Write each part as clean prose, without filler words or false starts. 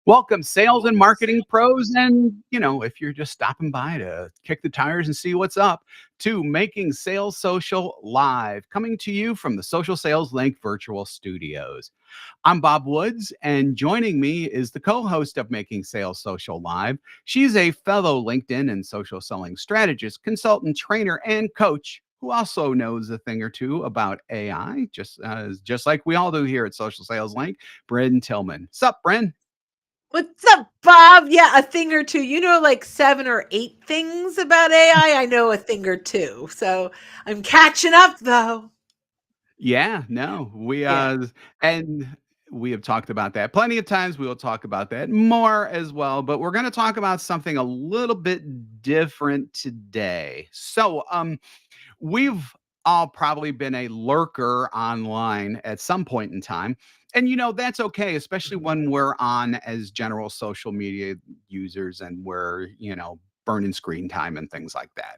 Welcome, sales and marketing pros. And, if you're just stopping by to kick the tires and see what's up, to Making Sales Social Live, coming to you from the Social Sales Link virtual studios. I'm Bob Woods, and joining me is the co host of Making Sales Social Live. She's a fellow LinkedIn and social selling strategist, consultant, trainer, and coach who also knows a thing or two about AI, just like we all do here at Social Sales Link. Brynne Tillman. Sup, Brynne? What's up, Bob? Yeah, a thing or two. You know, like 7 or 8 things about AI. I know a thing or two. So I'm catching up, though. Yeah, no, Yeah. and we have talked about that plenty of times. We will talk about that more as well, but we're going to talk about something a little bit different today. We've all probably been a lurker online at some point in time. And that's okay, especially when we're on as general social media users and we're, burning screen time and things like that.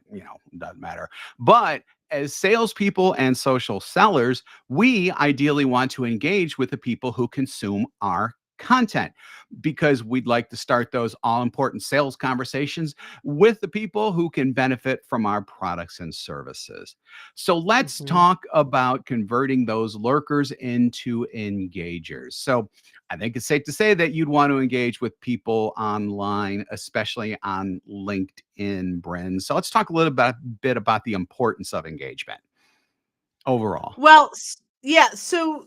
Doesn't matter. But as salespeople and social sellers, we ideally want to engage with the people who consume our content because we'd like to start those all important sales conversations with the people who can benefit from our products and services. So let's Mhm. talk about converting those lurkers into engagers. So I think it's safe to say that you'd want to engage with people online, especially on LinkedIn, Brynne. So let's talk a bit about the importance of engagement overall. Well, yeah. So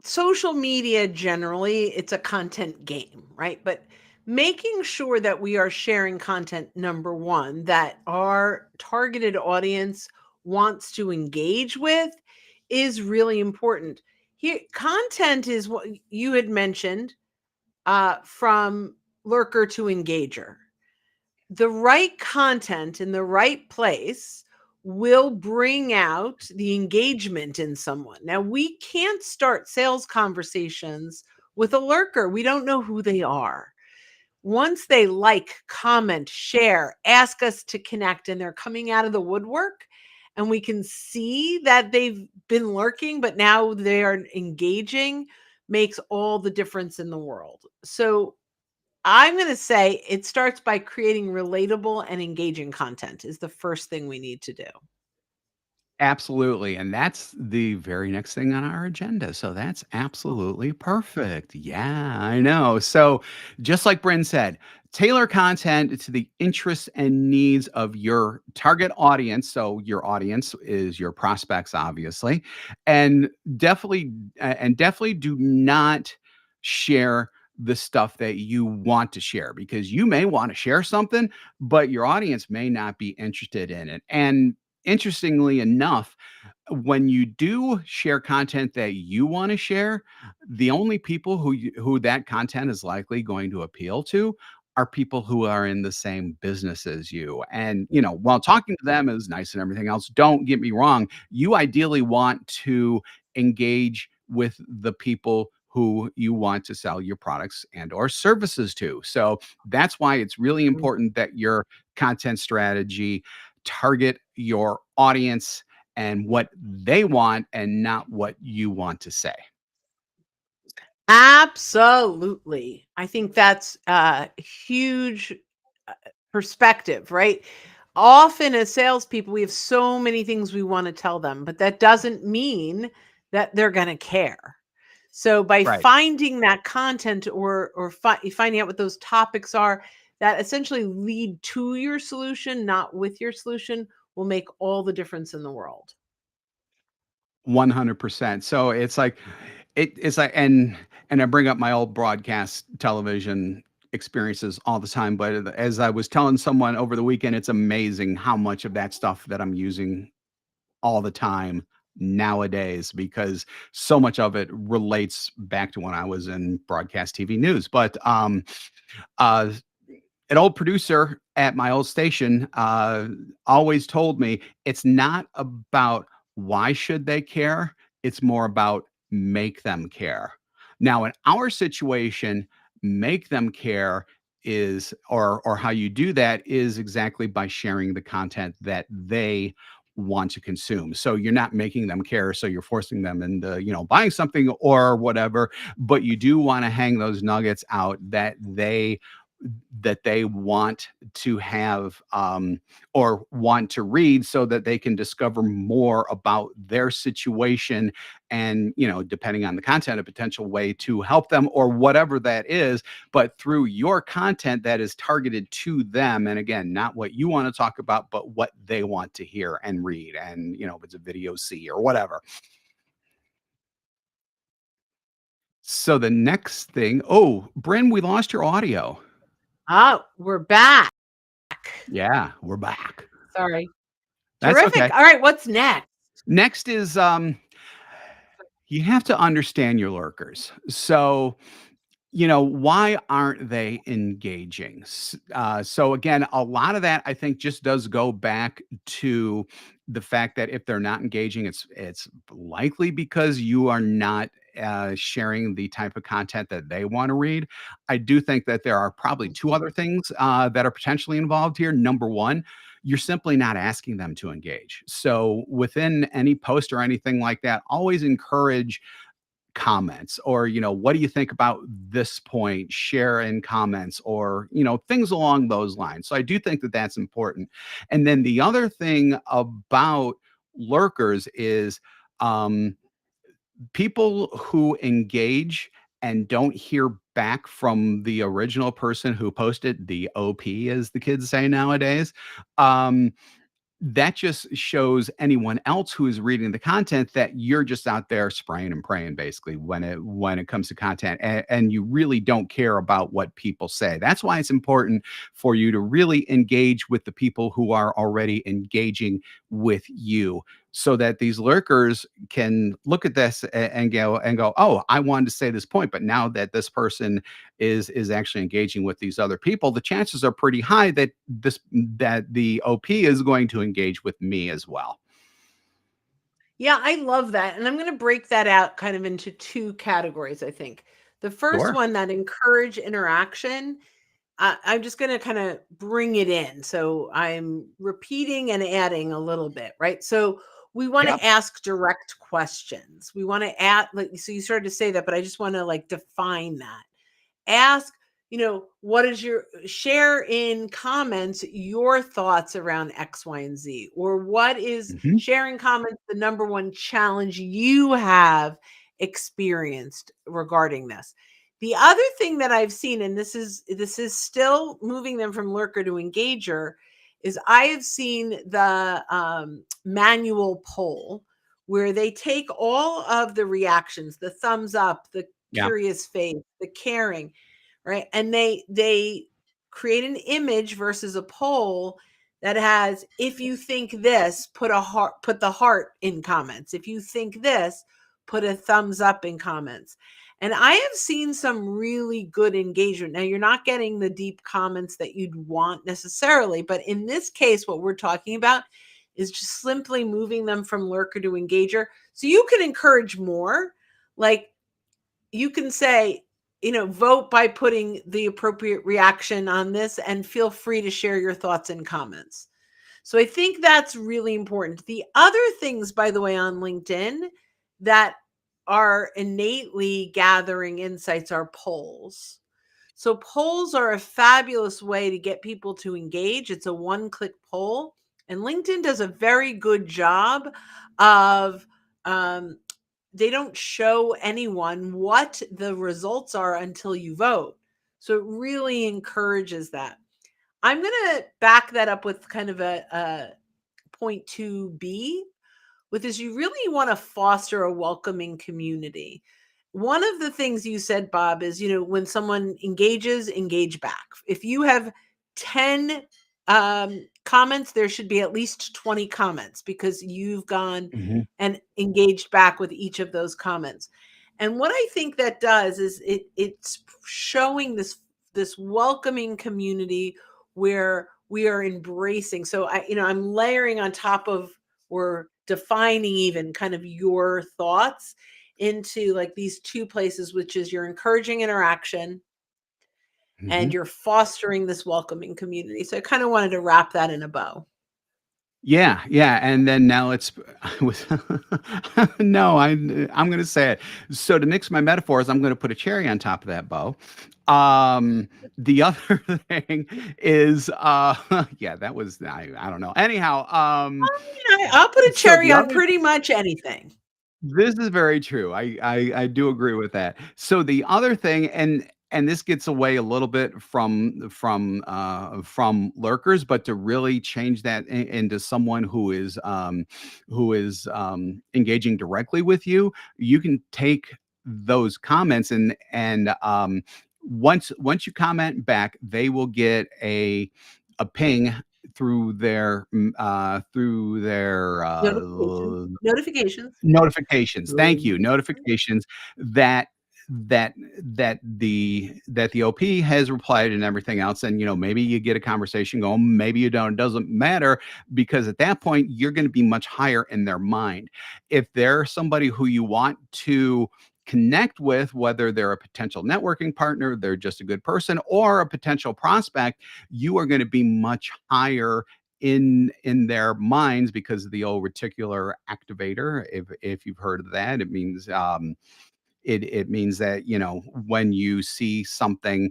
social media generally, it's a content game, right? But making sure that we are sharing content, number one, that our targeted audience wants to engage with is really important. Here, content is what you had mentioned, from lurker to engager. The right content in the right place will bring out the engagement in someone. Now, we can't start sales conversations with a lurker. We don't know who they are. Once they like, comment, share, ask us to connect, and they're coming out of the woodwork, and we can see that they've been lurking, but now they are engaging, makes all the difference in the world. So I'm going to say it starts by creating relatable and engaging content is the first thing we need to do. Absolutely. And that's the very next thing on our agenda. So that's absolutely perfect. Yeah, I know. So, just like Bryn said, tailor content to the interests and needs of your target audience. So, your audience is your prospects, obviously. And definitely do not share the stuff that you want to share because you may want to share something, but your audience may not be interested in it. And interestingly enough, when you do share content that you want to share, the only people who that content is likely going to appeal to are people who are in the same business as you. And, while talking to them is nice and everything else, don't get me wrong, you ideally want to engage with the people who you want to sell your products and or services to. So that's why it's really Mm. important that your content strategy target your audience and what they want and not what you want to say. Absolutely. I think that's a huge uh, perspective, right? Often as salespeople, we have so many things we want to tell them, but that doesn't mean that they're going to care. So by Right. finding that content or finding out what those topics are that essentially lead to your solution, not with your solution, will make all the difference in the world. 100%. So it's like and I bring up my old broadcast television experiences all the time, but as I was telling someone over the weekend, it's amazing how much of that stuff that I'm using all the time nowadays because so much of it relates back to when I was in broadcast TV news. But uh an old producer at my old station always told me it's not about why should they care, it's more about make them care. Now in our situation, make them care is or how you do that is exactly by sharing the content that they want to consume. So you're not making them care. So you're forcing them into, buying something or whatever, but you do want to hang those nuggets out that they want to have, or want to read, so that they can discover more about their situation, and depending on the content, a potential way to help them or whatever that is, but through your content that is targeted to them. And again, not what you want to talk about, but what they want to hear and read, and if it's a video, see, or whatever. So the next thing, oh, Bryn, we lost your audio. Oh, we're back. Yeah, we're back. Sorry. That's Terrific. okay. All right, what's next? Next is, you have to understand your lurkers. So, why aren't they engaging? So again, a lot of that I think just does go back to the fact that if they're not engaging, it's likely because you are not sharing the type of content that they want to read. I do think that there are probably two Mhm. other things that are potentially involved here. Number one, you're simply not asking them to engage. So within any post or anything like that, always encourage comments, or what do you think about this point, share in comments, or things along those lines. So I do think that that's important. And then the other thing about lurkers is, um people who engage and don't hear back from the original person who posted, the op, as the kids say nowadays. Um that just shows anyone else who is reading the content that you're just out there spraying and praying, basically, when it comes to content, and you really don't care about what people say. That's why it's important for you to really engage with the people who are already engaging with you, so that these lurkers can look at this and go, oh, I wanted to say this point, but now that this person is actually engaging with these other people, the chances are pretty high that the op is going to engage with me as well. Yeah, I love that. And I'm going to break that out kind of into two categories, I think. The first Sure. one, that encourage interaction, I'm just going to kind of bring it in. So I'm repeating and adding a little bit, right? So we want Yep. to ask direct questions. We want to add, like, so you started to say that, but I just want to like define that. Ask, what is your, share in comments your thoughts around X, Y, and Z, or what is, Hmm. sharing comments, the number one challenge you have experienced regarding this. The other thing that I've seen, and this is still moving them from lurker to engager, is I have seen the manual poll where they take all of the reactions, the thumbs up, the Yeah. curious face, the caring, right? And they create an image versus a poll that has, if you think this, put a heart, put the heart in comments. If you think this, put a thumbs up in comments. And I have seen some really good engagement. Now, you're not getting the deep comments that you'd want necessarily, but in this case, what we're talking about is just simply moving them from lurker to engager. So you can encourage more. Like, you can say, vote by putting the appropriate reaction on this, and feel free to share your thoughts in comments. So I think that's really important. The other things, by the way, on LinkedIn that are innately gathering insights are polls. So polls are a fabulous way to get people to engage. It's a one-click poll, and LinkedIn does a very good job of, um, they don't show anyone what the results are until you vote. So it really encourages that. I'm going to back that up with kind of a point 2B, with this, you really want to foster a welcoming community. One of the things you said, Bob, is, when someone engages, engage back. If you have 10 comments, there should be at least 20 comments, because you've gone Hmm. and engaged back with each of those comments. And what I think that does is it's showing this welcoming community where we are embracing. So I'm layering on top of, or defining even kind of your thoughts into like these two places, which is you're encouraging interaction Hmm. and you're fostering this welcoming community. So I kind of wanted to wrap that in a bow. Yeah, yeah, and then now it's with no, I'm gonna say it. So to mix my metaphors, I'm gonna put a cherry on top of that bow. The other thing is, yeah, that was I don't know. Anyhow, Yeah, I'll put a so cherry the on other pretty much anything. this is very true. I do agree with that. So the other thing, and this gets away a little bit from lurkers, but to really change that into someone who is engaging directly with you, you can take those comments and once you comment back, they will get a ping through their Notifications. notifications. Thank you. Notifications. Notifications that that the OP has replied and everything else. And maybe you get a conversation going, maybe you don't. It doesn't matter because at that point you're going to be much higher in their mind. If they're somebody who you want to connect with, whether they're a potential networking partner, they're just a good person, or a potential prospect, you are going to be much higher in their minds because of the old reticular activator. If you've heard of that, it means it means that when you see something,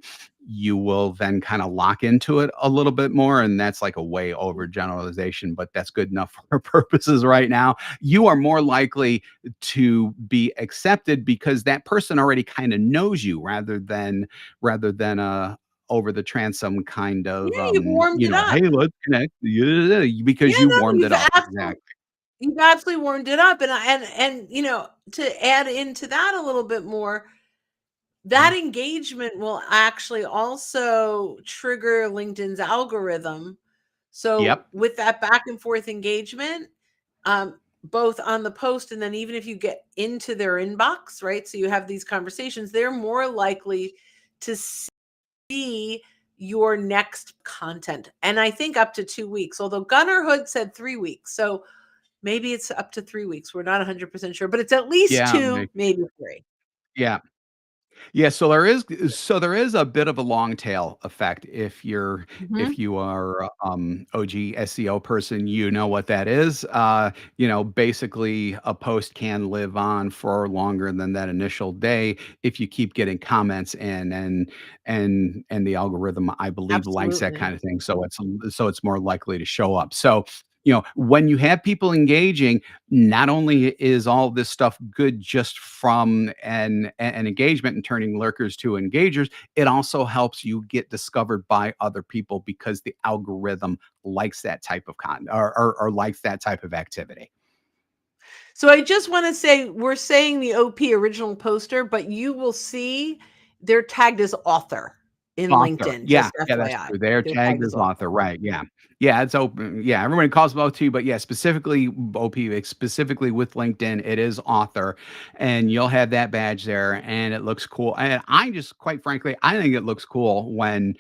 you will then kind of lock into it a little bit more, and that's like a way over generalization, but that's good enough for our purposes right now. You are more likely to be accepted because that person already kind of knows you, rather than over the transom kind of Yeah, you've warmed it up. hey, let's connect, yeah, Yeah, because you no, warmed it up. Exactly. you've absolutely warmed it up, and to add into that a little bit more, that Mhm. engagement will actually also trigger LinkedIn's algorithm. So Yep. with that back and forth engagement, both on the post and then even if you get into their inbox, right? So you have these conversations, they're more likely to see your next content. And I think up to 2 weeks, although Gunnar Hood said 3 weeks. So maybe it's up to 3 weeks. We're not 100% sure, but it's at least Yeah. two, maybe three. Yeah. Yeah, so there is a bit of a long tail effect. If Mhm. you are OG SEO person, you know what that is. Basically a post can live on for longer than that initial day if you keep getting comments in, and the algorithm, I believe, likes that Absolutely. kind of thing. So it's more likely to show up. So when you have people engaging, not only is all this stuff good just from an engagement and turning lurkers to engagers, it also helps you get discovered by other people because the algorithm likes that type of or likes that type of activity. So I just want to say we're saying the OP original poster, but you will see they're tagged as author in Author. LinkedIn, Yeah, just yeah, that's FYI. true. They're They're tagged tagged as as author. author, right, yeah. Yeah, it's open, yeah, everybody calls them OT, but yeah, specifically OP, specifically with LinkedIn, it is author, and you'll have that badge there, and it looks cool, and I just quite frankly, I think it looks cool when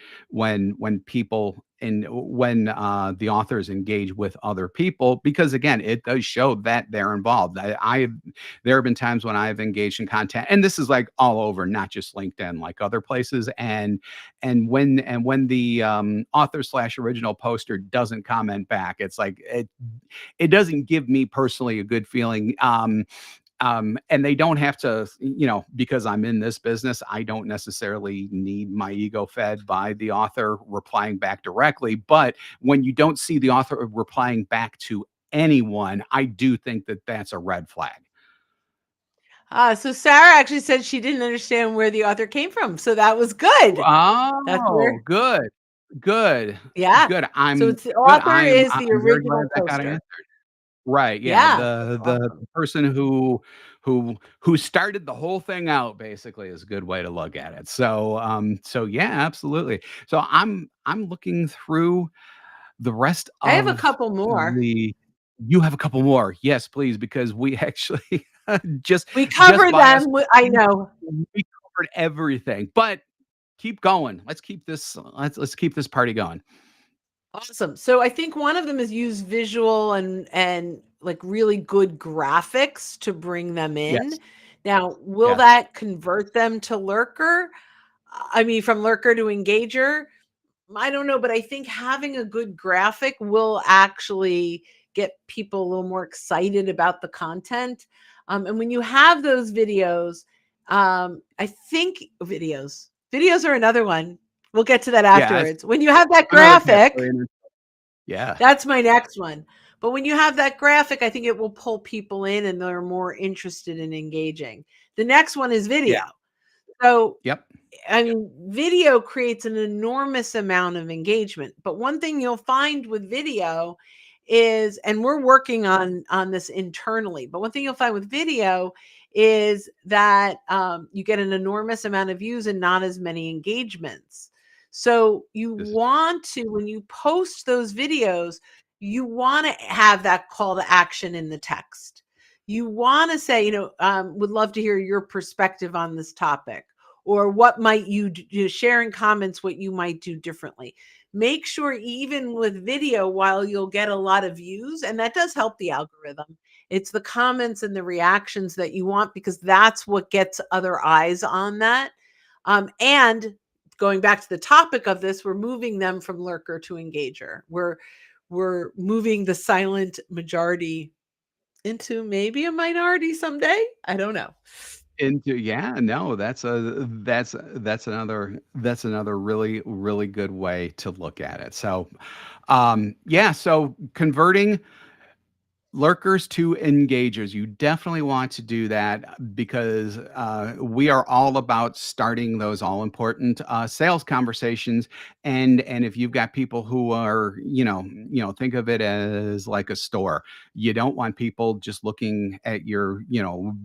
people and when, the authors engage with other people because, again, it does show that they're involved. There have been times when I've engaged in content, and this is, like, all over, not just LinkedIn, like other places, and when the author slash original poster doesn't comment back, it's like it doesn't give me personally a good feeling. And they don't have to, because I'm in this business, I don't necessarily need my ego fed by the author replying back directly. But when you don't see the author replying back to anyone, I do think that that's a red flag. So Sarah actually said she didn't understand where the author came from. So that was good. That's Oh, where, good, good, yeah. good. So I'm it's the good. author is the I'm very glad original that got poster. answered. Right, yeah, Yeah, that's the awesome. person who started the whole thing out basically is a good way to look at it. So yeah, absolutely. So I'm looking through the rest I have a of couple more. the you have a couple more. Yes, please, because we actually just We just cover by us, them. I we know. we covered everything. But keep going. Let's keep this party going. Awesome. So I think one of them is use visual and like really good graphics to bring them in. Yes. Now, will Yes. that convert them to lurker? I mean, from lurker to engager? I don't know, but I think having a good graphic will actually get people a little more excited about the content. And when you have those videos, I think videos are another one. We'll get to that Yeah, it's afterwards. When you have that another category graphic, in it. Yeah. that's my next one. But when you have that graphic, I think it will pull people in and they're more interested in engaging. The next one is Yeah. video. So Yep. I mean, video creates an enormous amount of engagement. But one thing you'll find with video is, and we're working on this internally, but one thing you'll find with video is that you get an enormous amount of views and not as many engagements. So you This is want to, when you post those videos, you want to have that call to action in the text. You want to say, would love to hear your perspective on this topic, or what might you do, share in comments what you might do differently. Make sure, even with video, while you'll get a lot of views, and that does help the algorithm, it's the comments and the reactions that you want, because that's what gets other eyes on that. And going back to the topic of this, we're moving them from lurker to engager. We're moving the silent majority into maybe a minority someday. I don't know. into yeah, no, that's another really, really good way to look at it. So, yeah, so converting lurkers to engagers. You definitely want to do that because we are all about starting those all important sales conversations. And if you've got people who are, think of it as like a store. You don't want people just looking at your,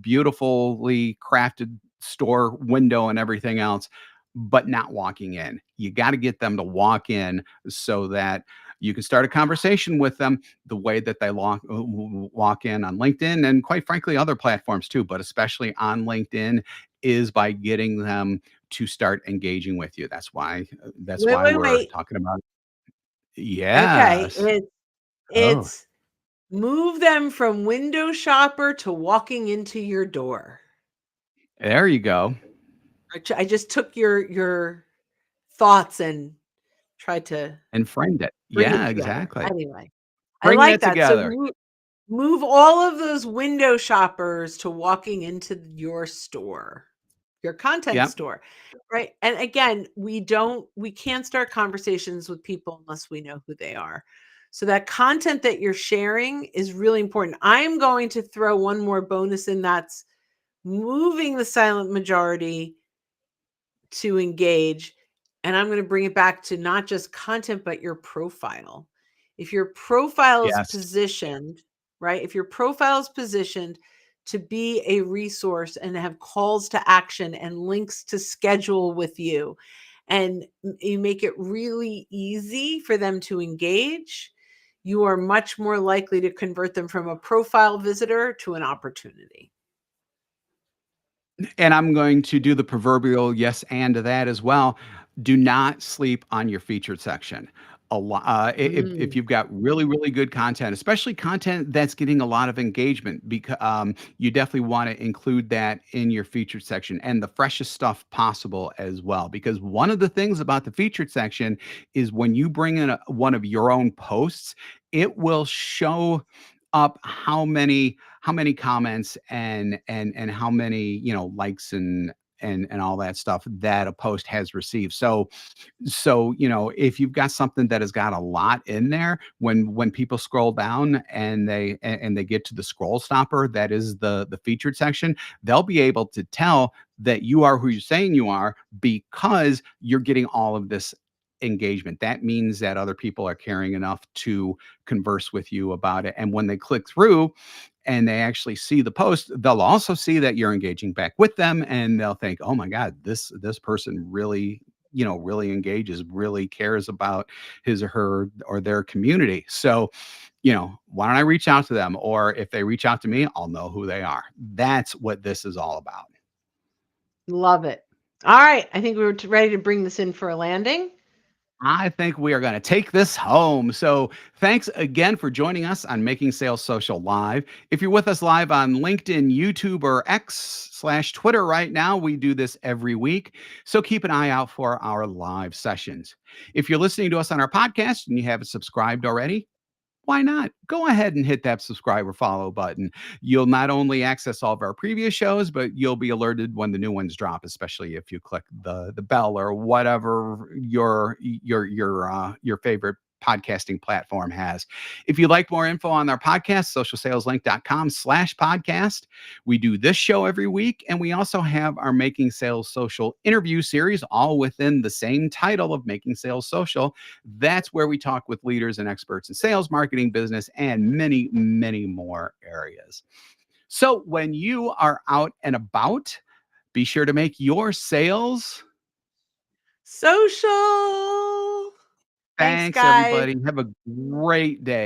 beautifully crafted store window and everything else, but not walking in. You got to get them to walk in so that you can start a conversation with them the way that they walk in on LinkedIn and quite frankly other platforms too, but especially on LinkedIn is by getting them to start engaging with you. That's Wait, why wait, we're wait. talking about Okay, yes. Oh, it's move them from window shopper to walking into your door. there you go. I just took your thoughts and tried to And framed it. bring it Yeah, together. exactly. Anyway, I Bringing like it that. So together. move all of those window shoppers to walking into your store, your content Yep. store, right? And again, we can't start conversations with people unless we know who they are. So that content that you're sharing is really important. I am going to throw one more bonus in, that's moving the silent majority to engage. And I'm going to bring it back to not just content, but your profile. If your profile is Yes. positioned, right? If your profile is positioned to be a resource and have calls to action and links to schedule with you, and you make it really easy for them to engage, you are much more likely to convert them from a profile visitor to an opportunity. And I'm going to do the proverbial yes and to that as well. Do not sleep on your featured section. If Mm. you've got really, really good content, especially content that's getting a lot of engagement, because you definitely want to include that in your featured section and the freshest stuff possible as well. Because one of the things about the featured section is when you bring in one of your own posts, it will show up how many comments and how many likes and all that stuff that a post has received. So if you've got something that has got a lot in there, when people scroll down and they get to the scroll stopper, that is the featured section, they'll be able to tell that you are who you're saying you are because you're getting all of this engagement. That means that other people are caring enough to converse with you about it. And when they click through and they actually see the post, they'll also see that you're engaging back with them and they'll think, "Oh my god, this person really, really engages, really cares about his or her or their community." So, why don't I reach out to them? Or if they reach out to me, I'll know who they are. That's what this is all about. Love it. All right. I think we were ready to bring this in for a landing. I think we are going to take this home. So, thanks again for joining us on Making Sales Social Live. If you're with us live on LinkedIn, YouTube, or X/Twitter right now, we do this every week. So, keep an eye out for our live sessions. If you're listening to us on our podcast and you haven't subscribed already, why not? Go ahead and hit that subscribe or follow button. You'll not only access all of our previous shows, but you'll be alerted when the new ones drop, especially if you click the bell or whatever your favorite podcasting platform has. If you'd like more info on our podcast, socialsaleslink.com/podcast. We do this show every week, and we also have our Making Sales Social interview series, all within the same title of Making Sales Social. That's where we talk with leaders and experts in sales, marketing, business, and many, many more areas. So when you are out and about, be sure to make your sales. Social. Thanks, Thanks, guys. everybody. Have a great day.